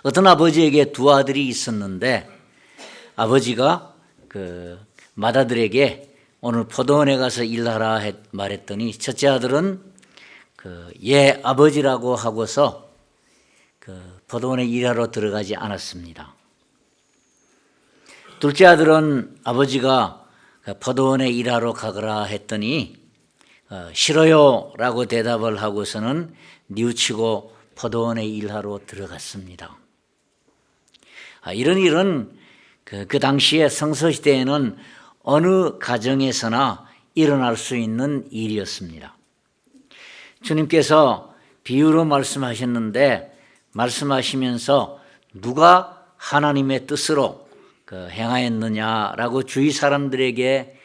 어떤 아버지에게 두 아들이 있었는데 아버지가 그 맏아들에게 오늘 포도원에 가서 일하라 말했더니 첫째 아들은 예 아버지라고 하고서 포도원에 일하러 들어가지 않았습니다. 둘째 아들은 아버지가 포도원에 일하러 가거라 했더니 싫어요 라고 대답을 하고서는 뉘우치고 포도원에 일하러 들어갔습니다. 이런 일은 그 당시에 성서시대에는 어느 가정에서나 일어날 수 있는 일이었습니다. 주님께서 비유로 말씀하셨는데 말씀하시면서 누가 하나님의 뜻으로 행하였느냐라고 주위 사람들에게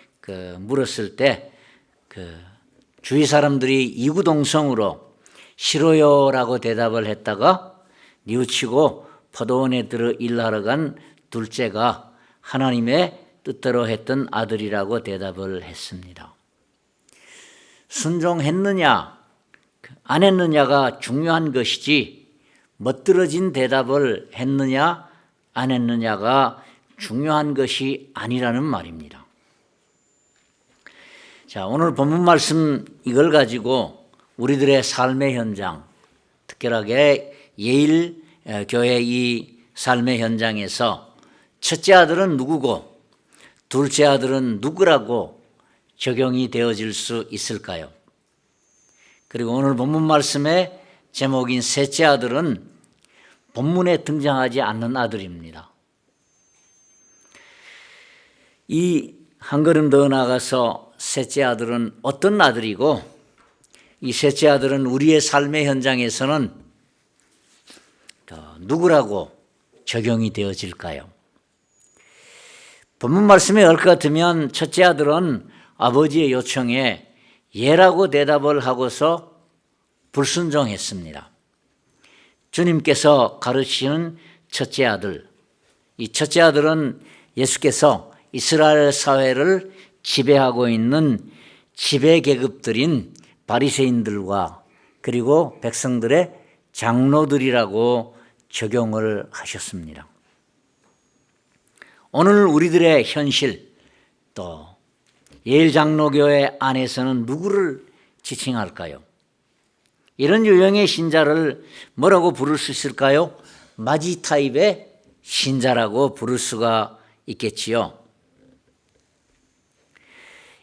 물었을 때 주위 사람들이 이구동성으로 싫어요라고 대답을 했다가 뉘우치고 포도원에 들어 일하러 간 둘째가 하나님의 뜻대로 했던 아들이라고 대답을 했습니다. 순종했느냐 안 했느냐가 중요한 것이지 멋들어진 대답을 했느냐 안 했느냐가 중요한 것이 아니라는 말입니다. 자, 오늘 본문 말씀 이걸 가지고 우리들의 삶의 현장, 특별하게 예일 교회 이 삶의 현장에서 첫째 아들은 누구고 둘째 아들은 누구라고 적용이 되어질 수 있을까요? 그리고 오늘 본문 말씀의 제목인 셋째 아들은 본문에 등장하지 않는 아들입니다. 이 한 걸음 더 나가서 셋째 아들은 어떤 아들이고 이 셋째 아들은 우리의 삶의 현장에서는 누구라고 적용이 되어질까요? 본문 말씀에 올 것 같으면 첫째 아들은 아버지의 요청에 예라고 대답을 하고서 불순종했습니다. 주님께서 가르치는 첫째 아들, 이 첫째 아들은 예수께서 이스라엘 사회를 지배하고 있는 지배계급들인 바리새인들과 그리고 백성들의 장로들이라고 적용을 하셨습니다. 오늘 우리들의 현실 또 예일장로교회 안에서는 누구를 지칭할까요? 이런 유형의 신자를 뭐라고 부를 수 있을까요? 마지 타입의 신자라고 부를 수가 있겠지요.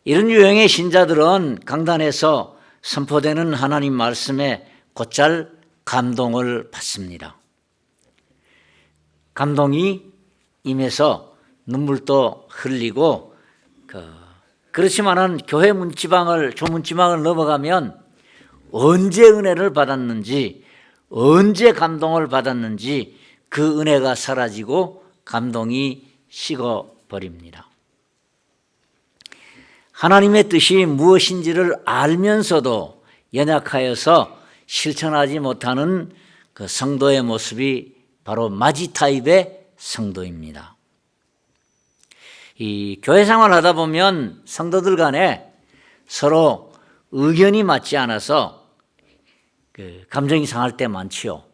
이런 유형의 신자들은 강단에서 선포되는 하나님 말씀에 곧잘 감동을 받습니다. 감동이 임해서 눈물도 흘리고 그렇지만은 교회 문지방을 조문지방을 넘어가면 언제 은혜를 받았는지 언제 감동을 받았는지 그 은혜가 사라지고 감동이 식어버립니다. 하나님의 뜻이 무엇인지를 알면서도 연약하여서 실천하지 못하는 그 성도의 모습이 바로 마지 타입의 성도입니다. 이 교회 생활하다 보면 성도들 간에 서로 의견이 맞지 않아서 감정이 상할 때 많지요.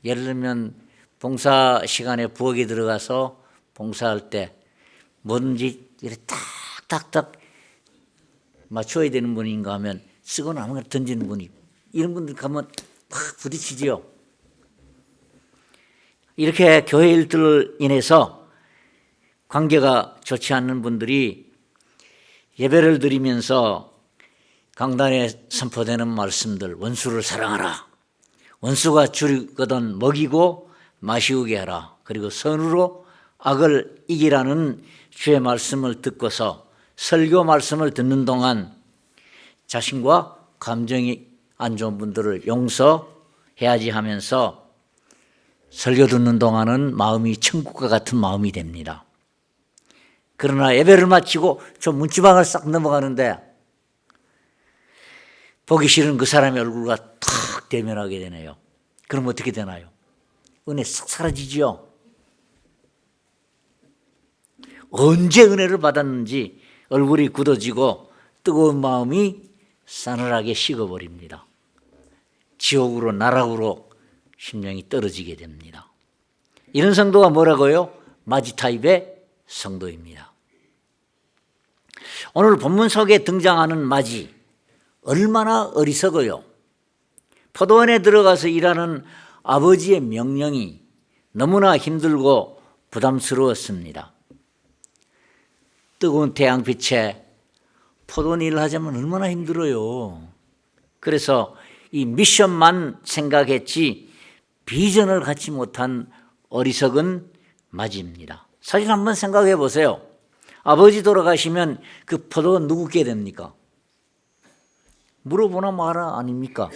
예를 들면 봉사 시간에 부엌에 들어가서 봉사할 때 뭐든지 이렇게 딱딱딱 맞춰야 되는 분인가 하면 쓰거나 아무거나 던지는 분이 이런 분들 가면 막 부딪히지요. 이렇게 교회 일들로 인해서 관계가 좋지 않는 분들이 예배를 드리면서 강단에 선포되는 말씀들, 원수를 사랑하라, 원수가 주거든 먹이고 마시우게 하라, 그리고 선으로 악을 이기라는 주의 말씀을 듣고서 설교 말씀을 듣는 동안 자신과 감정이 안 좋은 분들을 용서해야지 하면서 설교 듣는 동안은 마음이 천국과 같은 마음이 됩니다. 그러나 예배를 마치고 좀 문지방을 싹 넘어가는데 보기 싫은 그 사람의 얼굴과 탁 대면하게 되네요. 그럼 어떻게 되나요? 은혜 싹 사라지죠. 언제 은혜를 받았는지 얼굴이 굳어지고 뜨거운 마음이 싸늘하게 식어버립니다. 지옥으로 나락으로 심령이 떨어지게 됩니다. 이런 성도가 뭐라고요? 마지 타입의 성도입니다. 오늘 본문 속에 등장하는 마지, 얼마나 어리석어요. 포도원에 들어가서 일하는 아버지의 명령이 너무나 힘들고 부담스러웠습니다. 뜨거운 태양빛에 포도원 일을 하자면 얼마나 힘들어요. 그래서 이 미션만 생각했지 비전을 갖지 못한 어리석은 마지입니다. 사실 한번 생각해 보세요. 아버지 돌아가시면 그 포도원 누구께 됩니까? 물어보나 마라 아닙니까?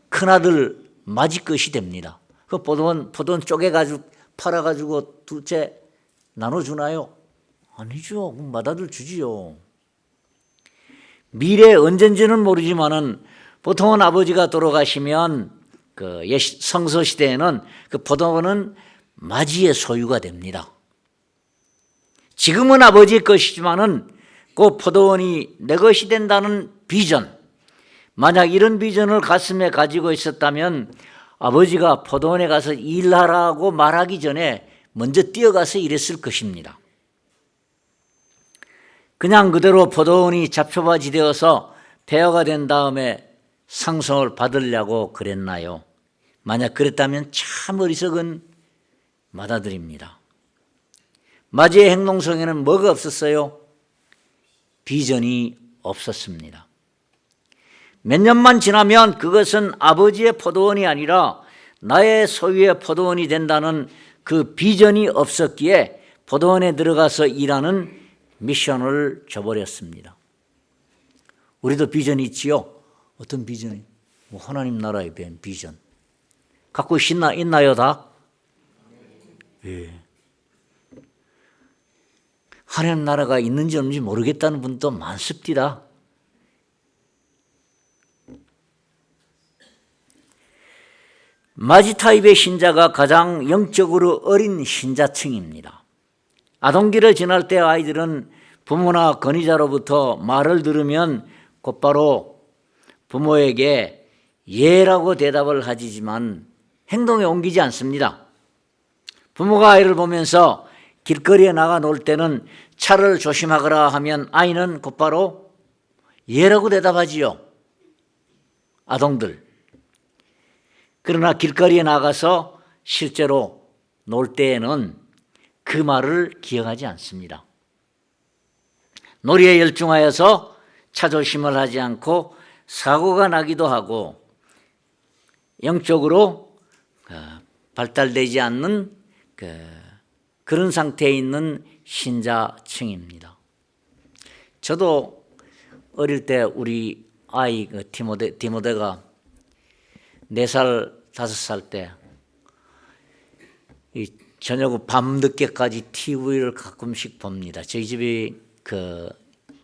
큰아들 마지 것이 됩니다. 그 포도원 쪼개가지고 팔아가지고 둘째 나눠주나요? 아니죠. 맏아들 주지요. 미래 언젠지는 모르지만은 보통은 아버지가 돌아가시면 그 성서 시대에는 그 포도원은 마지의 소유가 됩니다. 지금은 아버지의 것이지만은 그 포도원이 내 것이 된다는 비전, 만약 이런 비전을 가슴에 가지고 있었다면 아버지가 포도원에 가서 일하라고 말하기 전에 먼저 뛰어가서 일했을 것입니다. 그냥 그대로 포도원이 잡초밭이 되어서 폐허가 된 다음에 상속을 받으려고 그랬나요? 만약 그랬다면 참 어리석은 맏아들입니다. 마지의 행동 속에는 뭐가 없었어요? 비전이 없었습니다. 몇 년만 지나면 그것은 아버지의 포도원이 아니라 나의 소유의 포도원이 된다는 그 비전이 없었기에 포도원에 들어가서 일하는 미션을 줘버렸습니다. 우리도 비전이 있지요? 어떤 비전이? 하나님 나라에 대한 비전. 갖고 있나요 다? 예. 하나님 나라가 있는지 없는지 모르겠다는 분도 많습니다. 마지 타입의 신자가 가장 영적으로 어린 신자층입니다. 아동기를 지날 때 아이들은 부모나 권위자로부터 말을 들으면 곧바로 부모에게 예라고 대답을 하지만 행동에 옮기지 않습니다. 부모가 아이를 보면서 길거리에 나가 놀 때는 차를 조심하거라 하면 아이는 곧바로 예라고 대답하지요. 아동들. 그러나 길거리에 나가서 실제로 놀 때에는 그 말을 기억하지 않습니다. 놀이에 열중하여서 차조심을 하지 않고 사고가 나기도 하고 영적으로 발달되지 않는 그런 상태에 있는 신자층입니다. 저도 어릴 때 우리 아이 디모데가 4살, 5살 때 저녁 밤늦게까지 TV를 가끔씩 봅니다. 저희 집이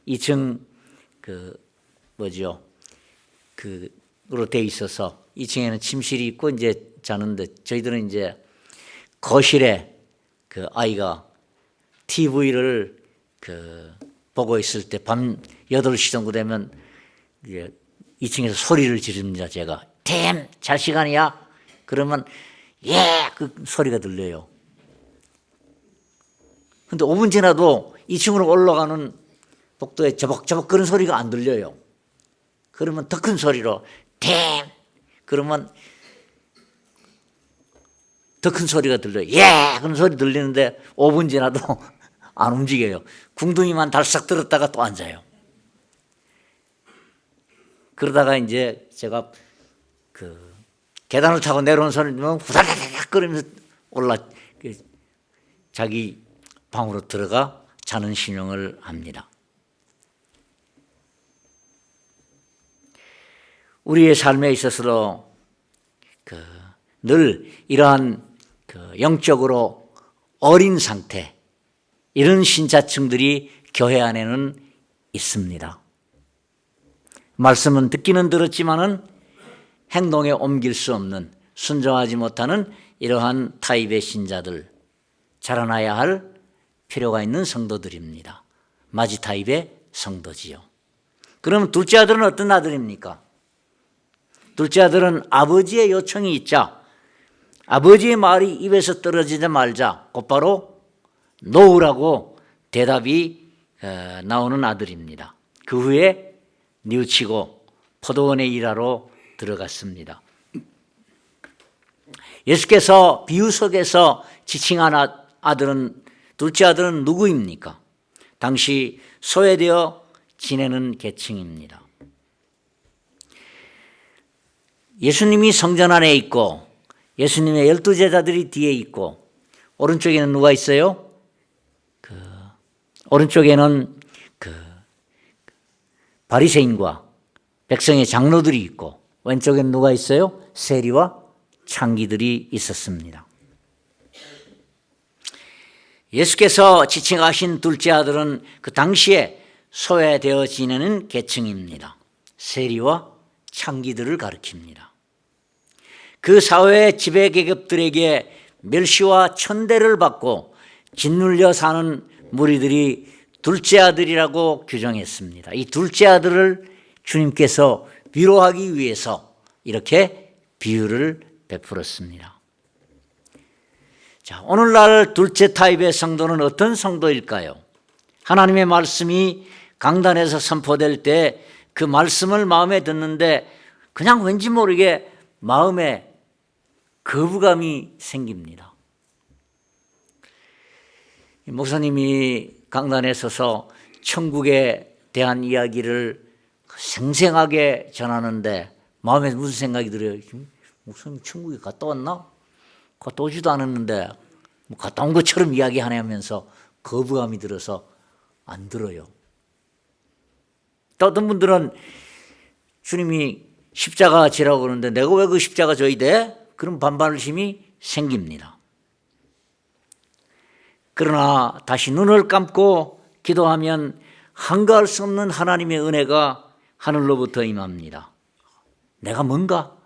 2층 그로 돼 있어서 2층에는 침실이 있고 이제 자는데 저희들은 이제 거실에 그 아이가 TV를 보고 있을 때 밤 8시 정도 되면 이제 2층에서 소리를 지릅니다. 제가 템 잘 시간이야? 그러면 예 그 소리가 들려요. 근데 5분 지나도 2층으로 올라가는 복도에 저벅저벅 그런 소리가 안 들려요. 그러면 더 큰 소리로 템 그러면 더 큰 소리가 들려요. 예 그런 소리 들리는데 5분 지나도 안 움직여요. 궁둥이만 달싹 들었다가 또 앉아요. 그러다가 이제 제가 계단을 타고 내려오는 소리 들으면 후다다닥 거리면서 자기 방으로 들어가 자는 신용을 합니다. 우리의 삶에 있어서도 늘 이러한 영적으로 어린 상태, 이런 신자층들이 교회 안에는 있습니다. 말씀은 듣기는 들었지만은 행동에 옮길 수 없는, 순종하지 못하는 이러한 타입의 신자들, 자라나야 할 필요가 있는 성도들입니다. 마지 타입의 성도지요. 그럼 둘째 아들은 어떤 아들입니까? 둘째 아들은 아버지의 요청이 있자 아버지의 말이 입에서 떨어지자마자 곧바로 놓으라고 대답이 나오는 아들입니다. 그 후에 뉘우치고 포도원에 일하러 들어갔습니다. 예수께서 비유 속에서 지칭한 둘째 아들은 누구입니까? 당시 소외되어 지내는 계층입니다. 예수님이 성전 안에 있고 예수님의 12제자들이 뒤에 있고 오른쪽에는 누가 있어요? 오른쪽에는 바리새인과 백성의 장로들이 있고 왼쪽에는 누가 있어요? 세리와 창기들이 있었습니다. 예수께서 지칭하신 둘째 아들은 그 당시에 소외되어 지내는 계층입니다. 세리와 창기들을 가리킵니다. 그 사회의 지배계급들에게 멸시와 천대를 받고 짓눌려 사는 무리들이 둘째 아들이라고 규정했습니다. 이 둘째 아들을 주님께서 위로하기 위해서 이렇게 비유를 베풀었습니다. 자, 오늘날 둘째 타입의 성도는 어떤 성도일까요? 하나님의 말씀이 강단에서 선포될 때 그 말씀을 마음에 듣는데 그냥 왠지 모르게 마음에 거부감이 생깁니다. 목사님이 강단에 서서 천국에 대한 이야기를 생생하게 전하는데 마음에 무슨 생각이 들어요? 목사님 천국에 갔다 왔나? 갔다 오지도 않았는데 갔다 온 것처럼 이야기하냐면서 거부감이 들어서 안 들어요. 또 어떤 분들은 주님이 십자가 지라고 그러는데 내가 왜 그 십자가 져야 돼? 그런 반발심이 생깁니다. 그러나 다시 눈을 감고 기도하면 한가할 수 없는 하나님의 은혜가 하늘로부터 임합니다. 내가 뭔가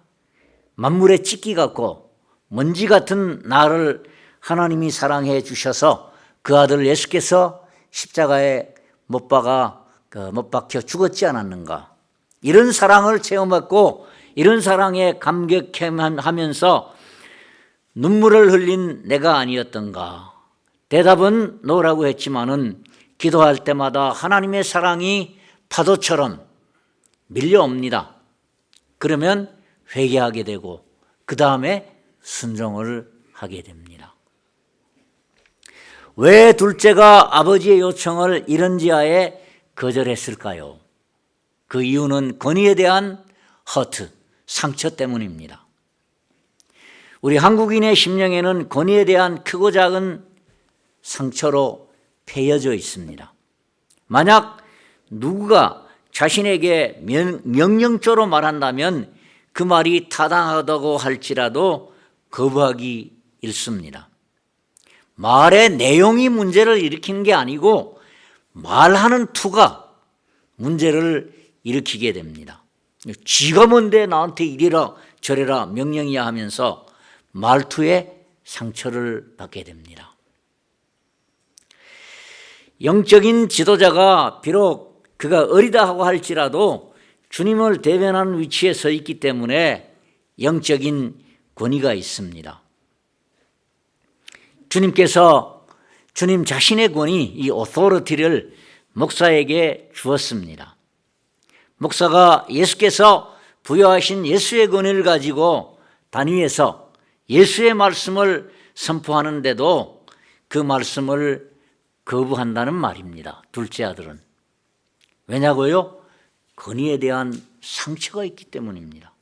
만물의 찢기 같고 먼지 같은 나를 하나님이 사랑해 주셔서 그 아들 예수께서 십자가에 못 박혀 죽었지 않았는가. 이런 사랑을 체험했고 이런 사랑에 감격하면서 눈물을 흘린 내가 아니었던가. 대답은 노라고 했지만은 기도할 때마다 하나님의 사랑이 파도처럼 밀려옵니다. 그러면 회개하게 되고 그 다음에 순종을 하게 됩니다. 왜 둘째가 아버지의 요청을 이런지하에 거절했을까요? 그 이유는 권위에 대한 허트, 상처 때문입니다. 우리 한국인의 심령에는 권위에 대한 크고 작은 상처로 패여져 있습니다. 만약 누구가 자신에게 명령조로 말한다면 그 말이 타당하다고 할지라도 거부하기 일쑤입니다. 말의 내용이 문제를 일으키는 게 아니고 말하는 투가 문제를 일으키게 됩니다. 지가 뭔데 나한테 이래라 저래라 명령이야 하면서 말투에 상처를 받게 됩니다. 영적인 지도자가 비록 그가 어리다 하고 할지라도 주님을 대변하는 위치에 서 있기 때문에 영적인 권위가 있습니다. 주님께서 주님 자신의 권위, 이 authority를 목사에게 주었습니다. 목사가 예수께서 부여하신 예수의 권위를 가지고 단위에서 예수의 말씀을 선포하는데도 그 말씀을 거부한다는 말입니다. 둘째 아들은. 왜냐고요? 권위에 대한 상처가 있기 때문입니다.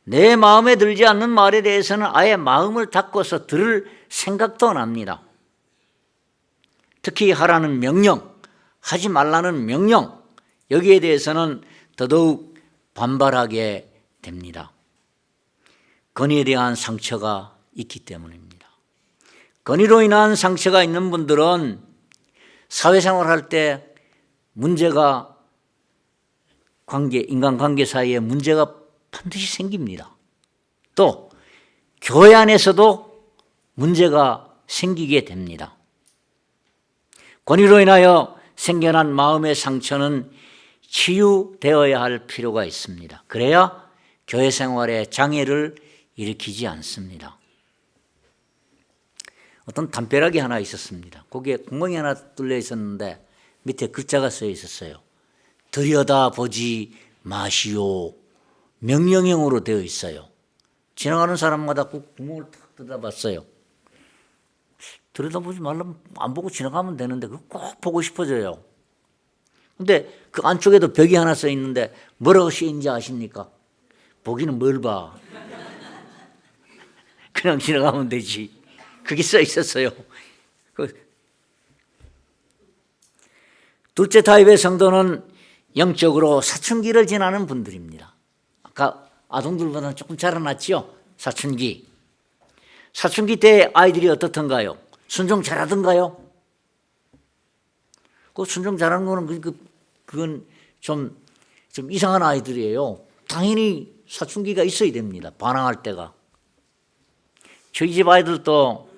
내 마음에 들지 않는 말에 대해서는 아예 마음을 닫고서 들을 생각도 안 합니다. 특히 하라는 명령, 하지 말라는 명령, 여기에 대해서는 더더욱 반발하게 됩니다. 권위에 대한 상처가 있기 때문입니다. 권위로 인한 상처가 있는 분들은 사회생활할 때 문제가 인간관계 사이에 문제가 반드시 생깁니다. 또 교회 안에서도 문제가 생기게 됩니다. 권위로 인하여 생겨난 마음의 상처는 치유되어야 할 필요가 있습니다. 그래야 교회 생활에 장애를 일으키지 않습니다. 어떤 담벼락이 하나 있었습니다. 거기에 구멍이 하나 뚫려 있었는데 밑에 글자가 써 있었어요. 들여다보지 마시오. 명령형으로 되어 있어요. 지나가는 사람마다 그 구멍을 탁 들여다봤어요. 들여다보지 말라면 안 보고 지나가면 되는데 그거 꼭 보고 싶어져요. 근데 그 안쪽에도 벽이 하나 써 있는데 뭐라고 써 있는지 아십니까? 보기는 뭘 봐. 그냥 지나가면 되지. 그게 써 있었어요. 둘째 타입의 성도는 영적으로 사춘기를 지나는 분들입니다. 아까 아동들보다는 조금 자라났죠? 사춘기. 사춘기 때 아이들이 어떻던가요? 순종 잘하던가요? 그 순종 잘하는 거는 그건 좀 이상한 아이들이에요. 당연히 사춘기가 있어야 됩니다. 반항할 때가. 저희 집 아이들도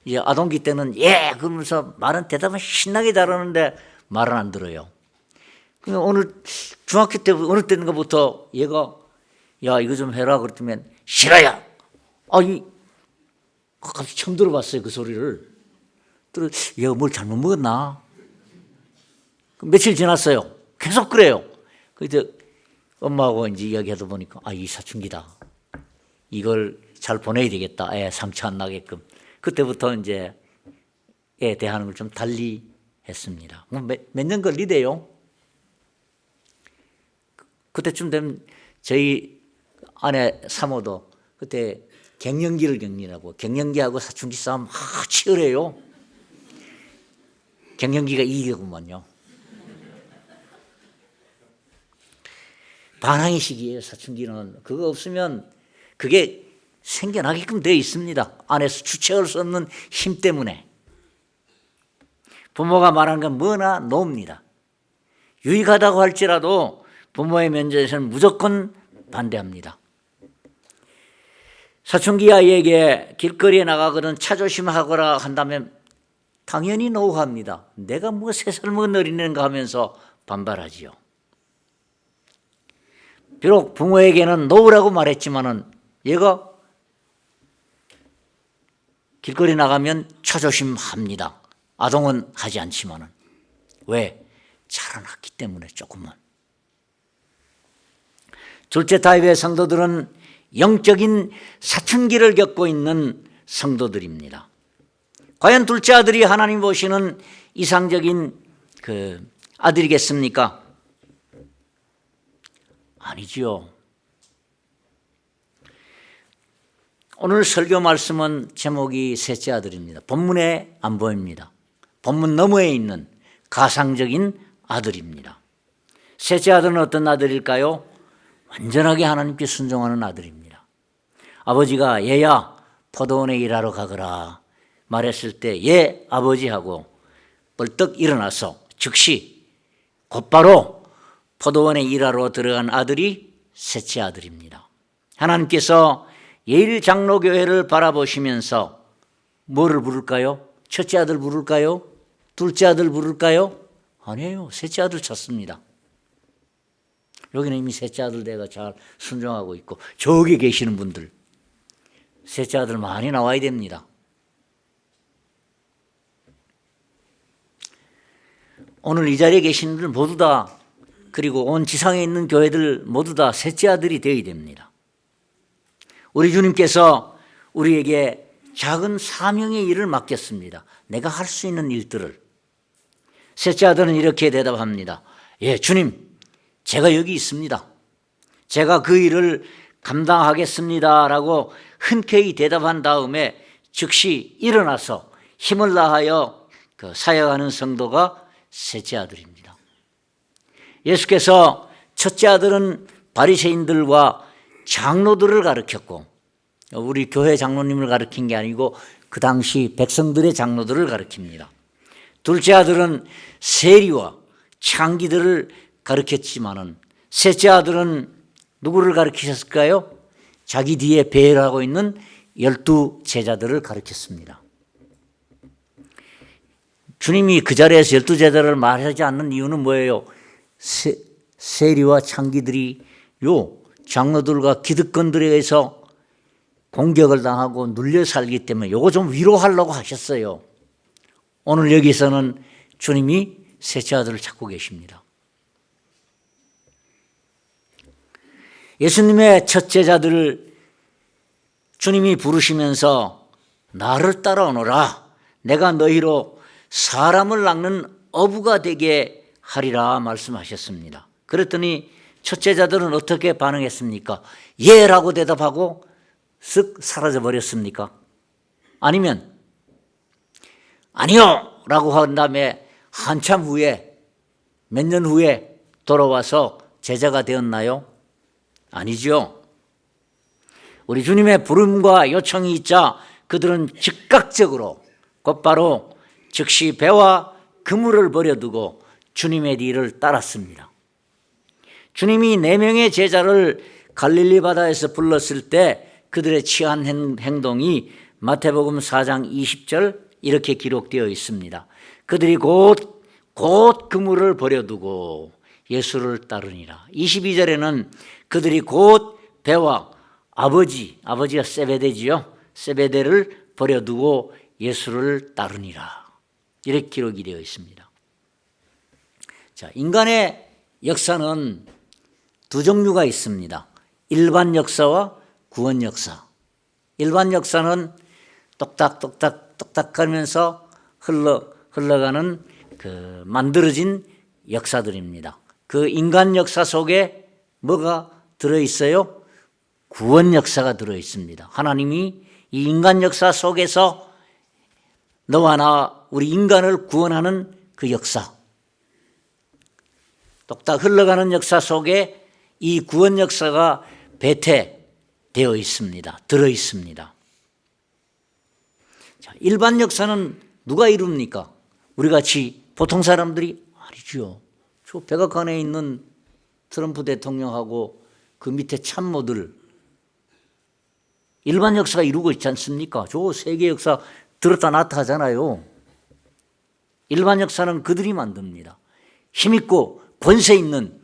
이제 아동기 때는 예 그러면서 말은 대답은 신나게 잘하는데 말은 안 들어요. 그러니까 오늘 중학교 때 어느 때인가부터 얘가 야 이거 좀 해라 그랬더니 싫어요. 갑자기 처음 들어봤어요 그 소리를. 얘가 뭘 잘못 먹었나? 며칠 지났어요. 계속 그래요. 그때 엄마하고 이제 이야기하다 보니까 이 사춘기다. 이걸 잘 보내야 되겠다. 애 상처 안 나게끔. 그때부터 이제 애 대하는 걸 좀 달리 했습니다. 몇 년 걸리대요. 그때쯤 되면 저희 아내 사모도 그때 갱년기를 겪느라고 갱년기하고 사춘기 싸움 치열해요. 갱년기가 이기더구만요. 반항의 시기예요. 사춘기는. 그거 없으면 그게 생겨나게끔 되어 있습니다. 안에서 주체할 수 없는 힘 때문에. 부모가 말하는 건 뭐나 놓습니다. 유익하다고 할지라도 부모의 면전에서는 무조건 반대합니다. 사춘기 아이에게 길거리에 나가거든 차 조심하거라 한다면 당연히 노합니다. 내가 뭐 3살 먹은 어린애인가 하면서 반발하지요. 비록 부모에게는 놓으라고 말했지만은 얘가 길거리 나가면 차 조심합니다. 아동은 하지 않지만은. 왜? 자라났기 때문에 조금만. 둘째 타입의 성도들은 영적인 사춘기를 겪고 있는 성도들입니다. 과연 둘째 아들이 하나님 보시는 이상적인 그 아들이겠습니까? 아니지요. 오늘 설교 말씀은 제목이 셋째 아들입니다. 본문에 안 보입니다. 본문 너머에 있는 가상적인 아들입니다. 셋째 아들은 어떤 아들일까요? 완전하게 하나님께 순종하는 아들입니다. 아버지가 얘야 포도원에 일하러 가거라 말했을 때 예 아버지 하고 벌떡 일어나서 즉시 곧바로 포도원에 일하러 들어간 아들이 셋째 아들입니다. 하나님께서 예일장로교회를 바라보시면서 뭐를 부를까요? 첫째 아들 부를까요? 둘째 아들 부를까요? 아니에요. 셋째 아들 찾습니다. 여기는 이미 셋째 아들 내가 잘 순종하고 있고 저기 계시는 분들 셋째 아들 많이 나와야 됩니다. 오늘 이 자리에 계신 분들 모두 다 그리고 온 지상에 있는 교회들 모두 다 셋째 아들이 되어야 됩니다. 우리 주님께서 우리에게 작은 사명의 일을 맡겼습니다. 내가 할 수 있는 일들을. 셋째 아들은 이렇게 대답합니다. 예, 주님, 제가 여기 있습니다. 제가 그 일을 감당하겠습니다. 라고 흔쾌히 대답한 다음에 즉시 일어나서 힘을 다하여 사역하는 성도가 셋째 아들입니다. 예수께서 첫째 아들은 바리새인들과 장로들을 가르쳤고 우리 교회 장로님을 가르친 게 아니고 그 당시 백성들의 장로들을 가르칩니다. 둘째 아들은 세리와 창기들을 가르쳤지만은 셋째 아들은 누구를 가르치셨을까요? 자기 뒤에 배열하고 있는 12 제자들을 가르쳤습니다. 주님이 그 자리에서 12 제자를 말하지 않는 이유는 뭐예요? 세리와 창기들이 장로들과 기득권들에 의해서 공격을 당하고 눌려 살기 때문에 요거 좀 위로하려고 하셨어요. 오늘 여기서는 주님이 셋째 아들을 찾고 계십니다. 예수님의 첫째 자들을 주님이 부르시면서 나를 따라오너라. 내가 너희로 사람을 낚는 어부가 되게 하리라 말씀하셨습니다. 그랬더니 첫째 자들은 어떻게 반응했습니까? 예라고 대답하고 쓱 사라져 버렸습니까? 아니면 아니요 라고 한 다음에 한참 후에 몇 년 후에 돌아와서 제자가 되었나요? 아니죠. 우리 주님의 부름과 요청이 있자 그들은 즉각적으로 곧바로 즉시 배와 그물을 버려두고 주님의 뒤를 따랐습니다. 주님이 4명의 제자를 갈릴리 바다에서 불렀을 때 그들의 취한 행동이 마태복음 4장 20절 이렇게 기록되어 있습니다. 그들이 곧 그물을 버려두고 예수를 따르니라. 22절에는 그들이 곧 배와 아버지가 세베대지요. 세베대를 버려두고 예수를 따르니라. 이렇게 기록이 되어 있습니다. 자, 인간의 역사는 두 종류가 있습니다. 일반 역사와 구원 역사. 일반 역사는 똑딱 하면서 흘러가는 그 만들어진 역사들입니다. 그 인간 역사 속에 뭐가 들어있어요? 구원 역사가 들어있습니다. 하나님이 이 인간 역사 속에서 너와 나 우리 인간을 구원하는 그 역사, 똑딱 흘러가는 역사 속에 이 구원 역사가 배태되어 있습니다. 들어있습니다. 자, 일반 역사는 누가 이룹니까? 우리같이 보통 사람들이 아니죠. 저 백악관에 있는 트럼프 대통령하고 그 밑에 참모들 일반 역사가 이루고 있지 않습니까? 저 세계 역사 들었다 놨다 하잖아요. 일반 역사는 그들이 만듭니다. 힘있고 권세 있는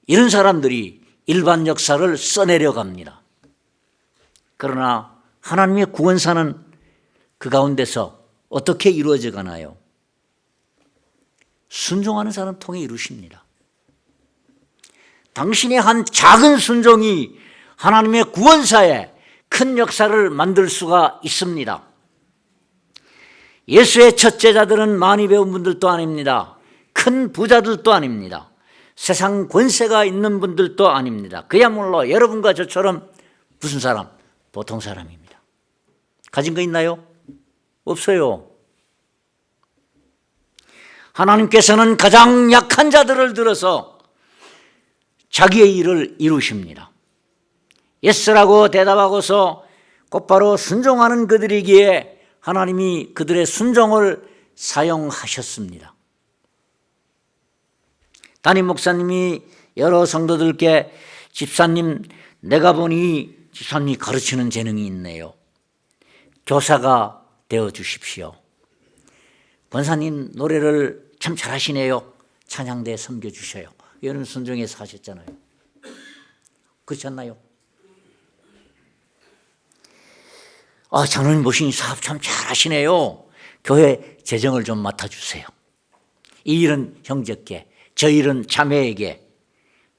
이런 사람들이 일반 역사를 써내려 갑니다. 그러나 하나님의 구원사는 그 가운데서 어떻게 이루어져 가나요? 순종하는 사람 통해 이루십니다. 당신의 한 작은 순종이 하나님의 구원사에 큰 역사를 만들 수가 있습니다. 예수의 첫째자들은 많이 배운 분들도 아닙니다. 큰 부자들도 아닙니다. 세상 권세가 있는 분들도 아닙니다. 그야말로 여러분과 저처럼 무슨 사람? 보통 사람입니다. 가진 거 있나요? 없어요. 하나님께서는 가장 약한 자들을 들어서 자기의 일을 이루십니다. 예스라고 대답하고서 곧바로 순종하는 그들이기에 하나님이 그들의 순종을 사용하셨습니다. 담임 목사님이 여러 성도들께 집사님, 내가 보니 집사님이 가르치는 재능이 있네요. 교사가 되어 주십시오. 권사님 노래를 참 잘하시네요. 찬양대 섬겨주셔요. 이런 순종에서 하셨잖아요. 그렇지 않나요? 장로님 모시니 사업 참 잘하시네요. 교회 재정을 좀 맡아주세요. 이 일은 형제께, 저 일은 자매에게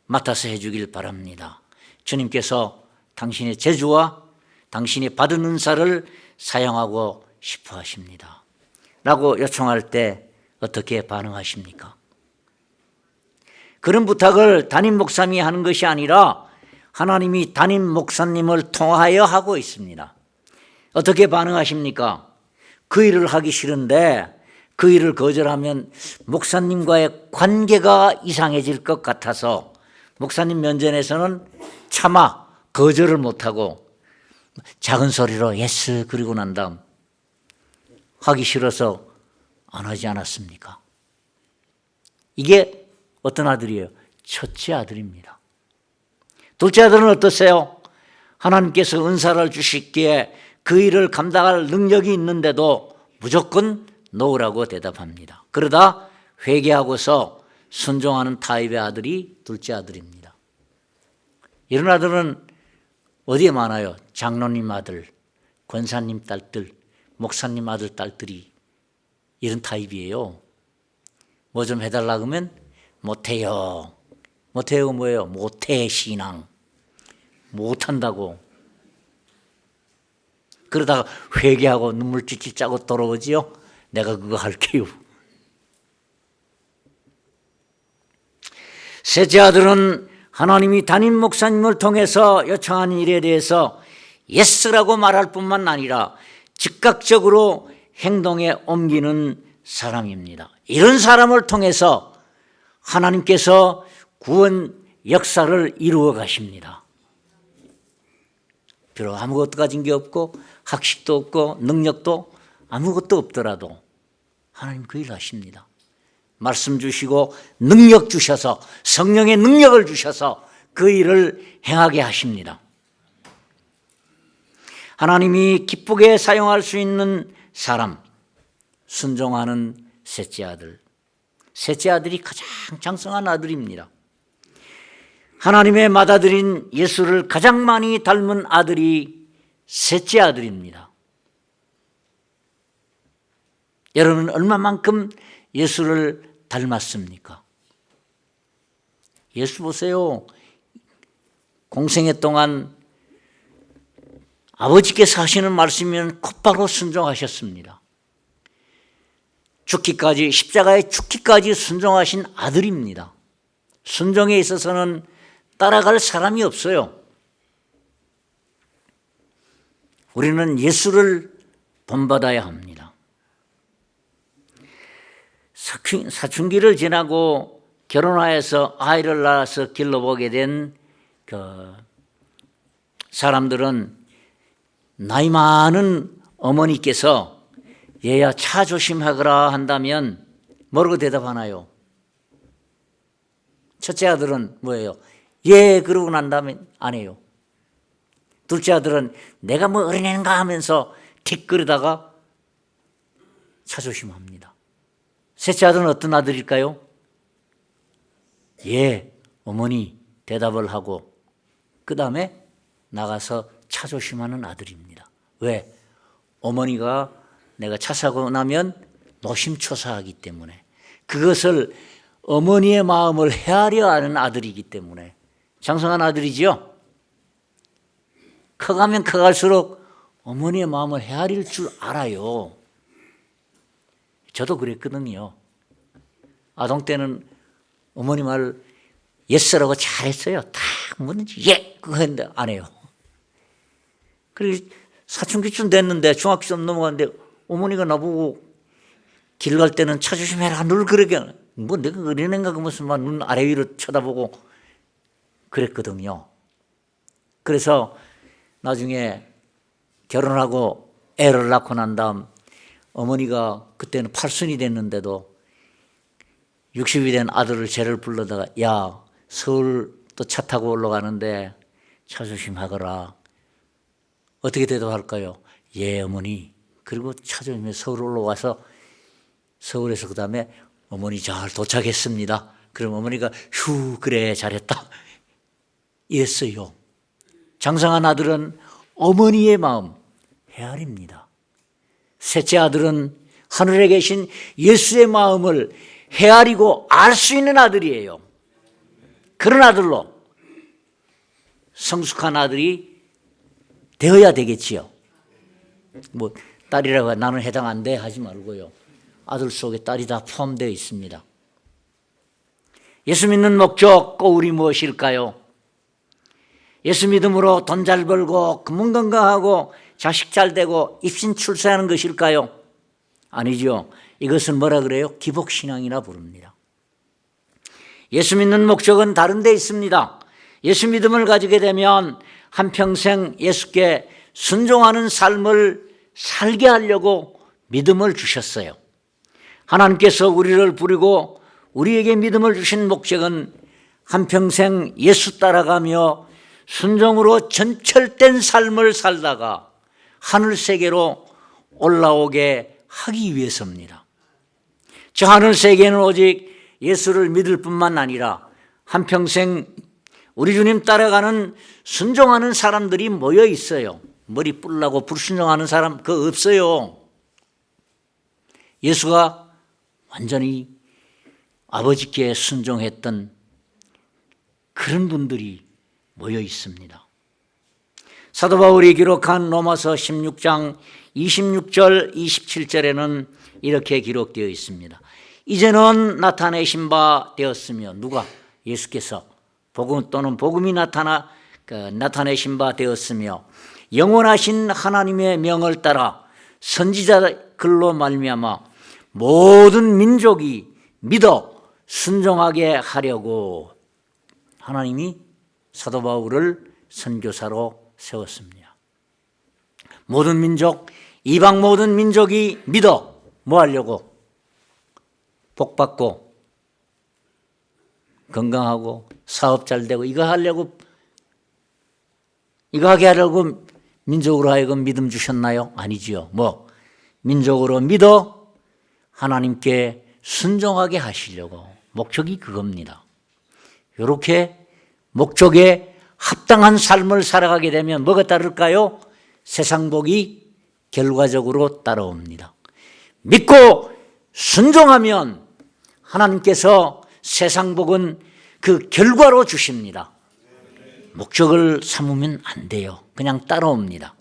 맡아서 해주길 바랍니다. 주님께서 당신의 재주와 당신이 받은 은사를 사용하고 싶어 하십니다. 라고 요청할 때 어떻게 반응하십니까? 그런 부탁을 담임 목사님이 하는 것이 아니라 하나님이 담임 목사님을 통하여 하고 있습니다. 어떻게 반응하십니까? 그 일을 하기 싫은데 그 일을 거절하면 목사님과의 관계가 이상해질 것 같아서 목사님 면전에서는 차마 거절을 못하고 작은 소리로 예스 그리고 난 다음 하기 싫어서 안 하지 않았습니까? 이게 어떤 아들이에요? 첫째 아들입니다. 둘째 아들은 어떠세요? 하나님께서 은사를 주시기에 그 일을 감당할 능력이 있는데도 무조건 노라고 대답합니다. 그러다 회개하고서 순종하는 타입의 아들이 둘째 아들입니다. 이런 아들은 어디에 많아요? 장로님 아들, 권사님 딸들, 목사님 아들, 딸들이 이런 타입이에요. 뭐 좀 해달라 그러면 못해요. 못해요가 뭐예요? 못해 신앙. 못한다고. 그러다가 회개하고 눈물 찔찔 짜고 돌아오지요. 내가 그거 할게요. 셋째 아들은 하나님이 담임 목사님을 통해서 요청한 일에 대해서 예스라고 말할 뿐만 아니라 즉각적으로 행동에 옮기는 사람입니다. 이런 사람을 통해서 하나님께서 구원 역사를 이루어 가십니다. 비록 아무것도 가진 게 없고 학식도 없고 능력도 아무것도 없더라도 하나님 그 일을 하십니다. 말씀 주시고 능력 주셔서 성령의 능력을 주셔서 그 일을 행하게 하십니다. 하나님이 기쁘게 사용할 수 있는 사람, 순종하는 셋째 아들. 셋째 아들이 가장 장성한 아들입니다. 하나님의 맏아들인 예수를 가장 많이 닮은 아들이 셋째 아들입니다. 여러분은 얼마만큼 예수를 닮았습니까? 예수 보세요. 공생애 동안 아버지께서 하시는 말씀이면 곧바로 순종하셨습니다. 죽기까지, 십자가에 죽기까지 순종하신 아들입니다. 순종에 있어서는 따라갈 사람이 없어요. 우리는 예수를 본받아야 합니다. 사춘기를 지나고 결혼하여서 아이를 낳아서 길러보게 된 그 사람들은 나이 많은 어머니께서 얘야 차 조심하거라 한다면 뭐라고 대답하나요? 첫째 아들은 뭐예요? 예 그러고 난 다음에 안 해요. 둘째 아들은 내가 뭐 어린애인가 하면서 틱거리다가 차 조심합니다. 셋째 아들은 어떤 아들일까요? 예 어머니 대답을 하고 그 다음에 나가서 차 조심하는 아들입니다. 왜? 어머니가 내가 차 사고 나면 노심초사하기 때문에 그것을 어머니의 마음을 헤아려 하는 아들이기 때문에 장성한 아들이지요. 커가면 커갈수록 어머니의 마음을 헤아릴 줄 알아요. 저도 그랬거든요. 아동 때는 어머니 말 예스라고 잘했어요. 다 뭐든지 예 그거 했는데 안 해요. 그리고 사춘기쯤 됐는데 중학교쯤 넘어갔는데 어머니가 나보고 길 갈 때는 차 조심해라 늘 그러게 뭐 내가 어린애인가 그 무슨 막 눈 아래 위로 쳐다보고 그랬거든요. 그래서 나중에 결혼하고 애를 낳고 난 다음 어머니가 그때는 팔순이 됐는데도 60이 된 아들을 쟤를 불러다가 야 서울 또 차 타고 올라가는데 차 조심하거라. 어떻게 대답할까요? 예 어머니. 그리고 차 조심해 서울 올라와서 서울에서 그 다음에 어머니 잘 도착했습니다. 그럼 어머니가 휴 그래 잘했다 이랬어요. 장성한 아들은 어머니의 마음 헤아립니다. 셋째 아들은 하늘에 계신 예수의 마음을 헤아리고 알 수 있는 아들이에요. 그런 아들로 성숙한 아들이 되어야 되겠지요. 뭐 딸이라고 나는 해당 안 돼 하지 말고요. 아들 속에 딸이 다 포함되어 있습니다. 예수 믿는 목적 꼬울이 무엇일까요? 예수 믿음으로 돈 잘 벌고 건강하고 자식 잘 되고 입신 출세하는 것일까요? 아니죠. 이것은 뭐라 그래요? 기복신앙이라 부릅니다. 예수 믿는 목적은 다른 데 있습니다. 예수 믿음을 가지게 되면 한평생 예수께 순종하는 삶을 살게 하려고 믿음을 주셨어요. 하나님께서 우리를 부르고 우리에게 믿음을 주신 목적은 한평생 예수 따라가며 순종으로 전철된 삶을 살다가 하늘 세계로 올라오게 하기 위해서입니다. 저 하늘 세계는 오직 예수를 믿을 뿐만 아니라 한평생 우리 주님 따라가는 순종하는 사람들이 모여 있어요. 머리 뿔나고 불순종하는 사람 그거 없어요. 예수가 완전히 아버지께 순종했던 그런 분들이 모여 있습니다. 사도 바울이 기록한 로마서 16장 26절 27절에는 이렇게 기록되어 있습니다. 이제는 나타내신 바 되었으며, 누가? 예수께서 복음 또는 복음이 나타내신 바 되었으며, 영원하신 하나님의 명을 따라 선지자 글로 말미암아 모든 민족이 믿어 순종하게 하려고 하나님이 사도 바울을 선교사로 세웠습니다. 모든 민족, 이방 모든 민족이 믿어 뭐 하려고? 복 받고 건강하고 사업 잘 되고 이거 하게 하려고 민족으로 하여금 믿음 주셨나요? 아니지요. 민족으로 믿어 하나님께 순종하게 하시려고. 목적이 그겁니다. 이렇게 목적에 합당한 삶을 살아가게 되면 뭐가 따를까요? 세상 복이 결과적으로 따라옵니다. 믿고 순종하면 하나님께서 세상 복은 그 결과로 주십니다. 목적을 삼으면 안 돼요. 그냥 따라옵니다.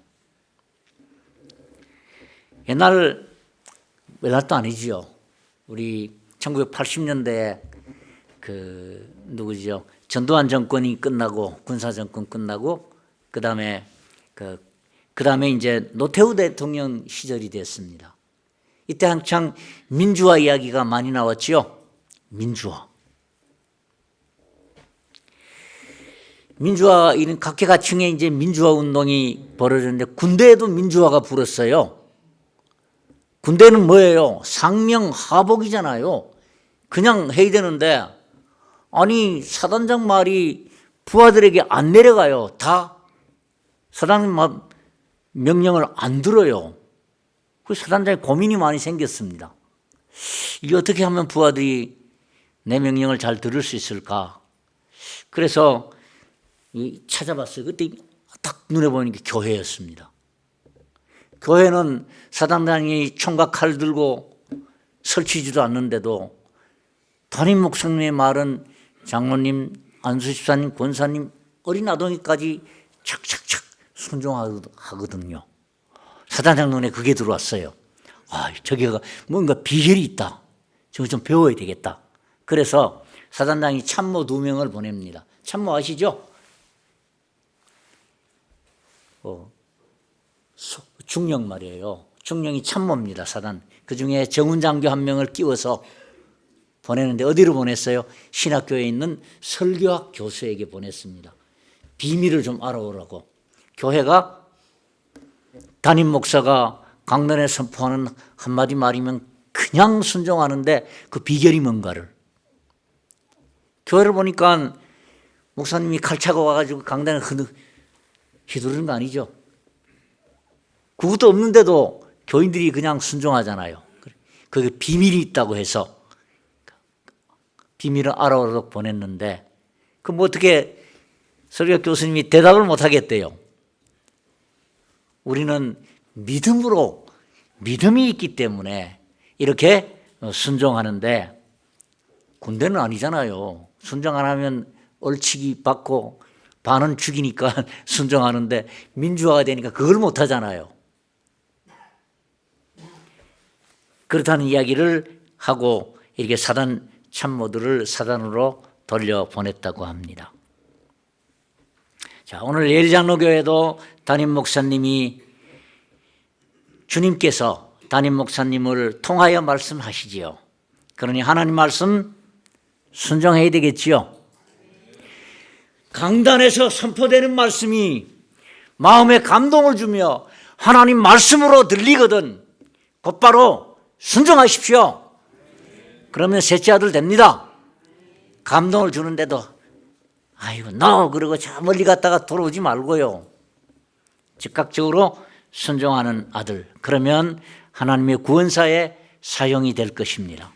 옛날도 아니지요. 우리 1980년대에 누구죠? 전두환 정권이 끝나고, 군사 정권 끝나고, 그 다음에 이제 노태우 대통령 시절이 됐습니다. 이때 한창 민주화 이야기가 많이 나왔지요. 민주화, 이런 각계각층의 이제 민주화 운동이 벌어졌는데, 군대에도 민주화가 불었어요. 군대는 뭐예요? 상명하복이잖아요. 그냥 해야 되는데, 아니, 사단장 말이 부하들에게 안 내려가요. 다 사단장 명령을 안 들어요. 그 사단장에 고민이 많이 생겼습니다. 이게 어떻게 하면 부하들이 내 명령을 잘 들을 수 있을까? 그래서 찾아봤어요. 그때 딱 눈에 보이는 게 교회였습니다. 교회는 사단장이 총과 칼 들고 설치지도 않는데도 담임 목사님의 말은 장로님, 안수집사님, 권사님, 어린 아동이까지 착착착 순종하거든요. 사단장 눈에 그게 들어왔어요. 저기가 뭔가 비결이 있다. 저거 좀 배워야 되겠다. 그래서 사단장이 참모 2명을 보냅니다. 참모 아시죠? 중령 말이에요. 중령이 참모입니다. 사단. 그중에 정훈장교 1명을 끼워서 보내는데 어디로 보냈어요? 신학교에 있는 설교학 교수에게 보냈습니다. 비밀을 좀 알아오라고. 교회가 담임 목사가 강단에 선포하는 한마디 말이면 그냥 순종하는데 그 비결이 뭔가를. 교회를 보니까 목사님이 칼차고 와가지고 강단에 휘두르는 거 아니죠. 그것도 없는데도 교인들이 그냥 순종하잖아요. 그게 비밀이 있다고 해서 비밀을 알아오도록 보냈는데, 그럼 어떻게 설교 교수님이 대답을 못 하겠대요. 우리는 믿음이 있기 때문에 이렇게 순종하는데, 군대는 아니잖아요. 순종 안 하면 얼치기 받고 반은 죽이니까 순종하는데, 민주화가 되니까 그걸 못 하잖아요. 그렇다는 이야기를 하고 이렇게 사단 참모들을 사단으로 돌려보냈다고 합니다. 자, 오늘 예리장로교회도 담임 목사님이 주님께서 담임 목사님을 통하여 말씀하시지요. 그러니 하나님 말씀 순종해야 되겠지요. 강단에서 선포되는 말씀이 마음에 감동을 주며 하나님 말씀으로 들리거든 곧바로 순종하십시오. 그러면 셋째 아들 됩니다. 감동을 주는데도 아이고 그러고 저 멀리 갔다가 돌아오지 말고요. 즉각적으로 순종하는 아들. 그러면 하나님의 구원사에 사용이 될 것입니다.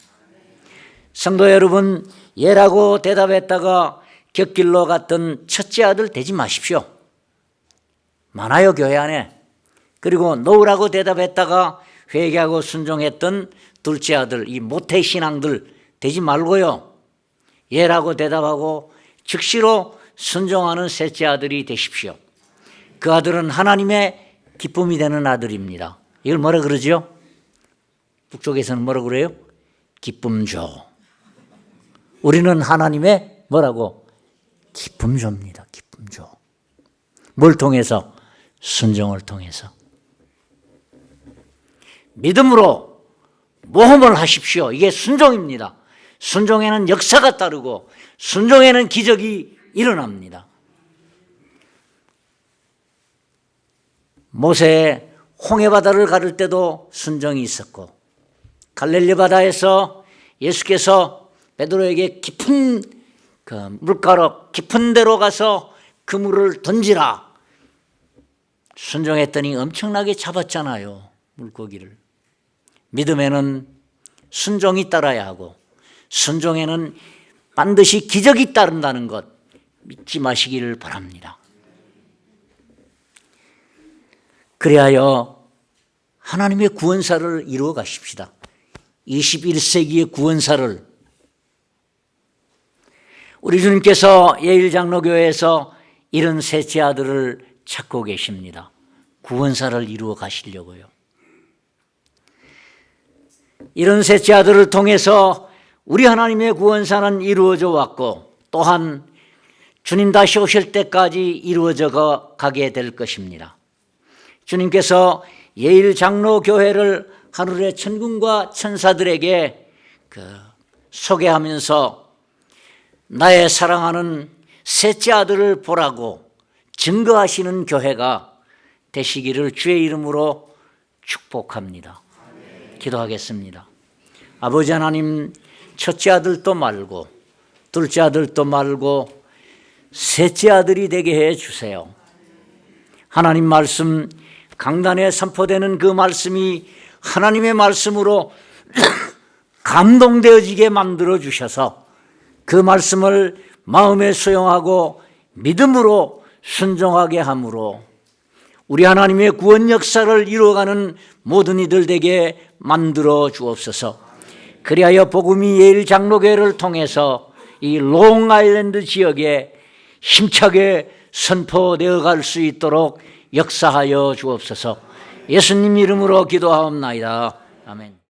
성도 여러분, 예라고 대답했다가 곁길로 갔던 첫째 아들 되지 마십시오. 많아요, 교회 안에. 그리고 노라고 대답했다가 회개하고 순종했던 둘째 아들, 이 모태신앙들 되지 말고요. 예라고 대답하고 즉시로 순종하는 셋째 아들이 되십시오. 그 아들은 하나님의 기쁨이 되는 아들입니다. 이걸 뭐라 그러죠? 북쪽에서는 뭐라 그래요? 기쁨조. 우리는 하나님의 뭐라고? 기쁨조입니다. 기쁨조. 뭘 통해서? 순종을 통해서. 믿음으로 모험을 하십시오. 이게 순종입니다. 순종에는 역사가 따르고 순종에는 기적이 일어납니다. 모세의 홍해바다를 가를 때도 순종이 있었고, 갈릴리 바다에서 예수께서 베드로에게 깊은 물가로 깊은 데로 가서 그물을 던지라. 순종했더니 엄청나게 잡았잖아요, 물고기를. 믿음에는 순종이 따라야 하고 순종에는 반드시 기적이 따른다는 것 믿지 마시기를 바랍니다. 그리하여 하나님의 구원사를 이루어 가십시다. 21세기의 구원사를. 우리 주님께서 예일장로교회에서 이런 셋째 아들을 찾고 계십니다. 구원사를 이루어 가시려고요. 이런 셋째 아들을 통해서 우리 하나님의 구원사는 이루어져 왔고, 또한 주님 다시 오실 때까지 이루어져 가게 될 것입니다. 주님께서 예일장로교회를 하늘의 천군과 천사들에게 소개하면서 나의 사랑하는 셋째 아들을 보라고 증거하시는 교회가 되시기를 주의 이름으로 축복합니다. 기도하겠습니다. 아버지 하나님, 첫째 아들도 말고 둘째 아들도 말고 셋째 아들이 되게 해 주세요. 하나님 말씀, 강단에 선포되는 그 말씀이 하나님의 말씀으로 감동되어지게 만들어 주셔서 그 말씀을 마음에 수용하고 믿음으로 순종하게 함으로 우리 하나님의 구원 역사를 이루어가는 모든 이들 되게 만들어 주옵소서. 그리하여 복음이 예일장로교회를 통해서 이 롱아일랜드 지역에 힘차게 선포되어 갈 수 있도록 역사하여 주옵소서. 예수님 이름으로 기도하옵나이다. 아멘.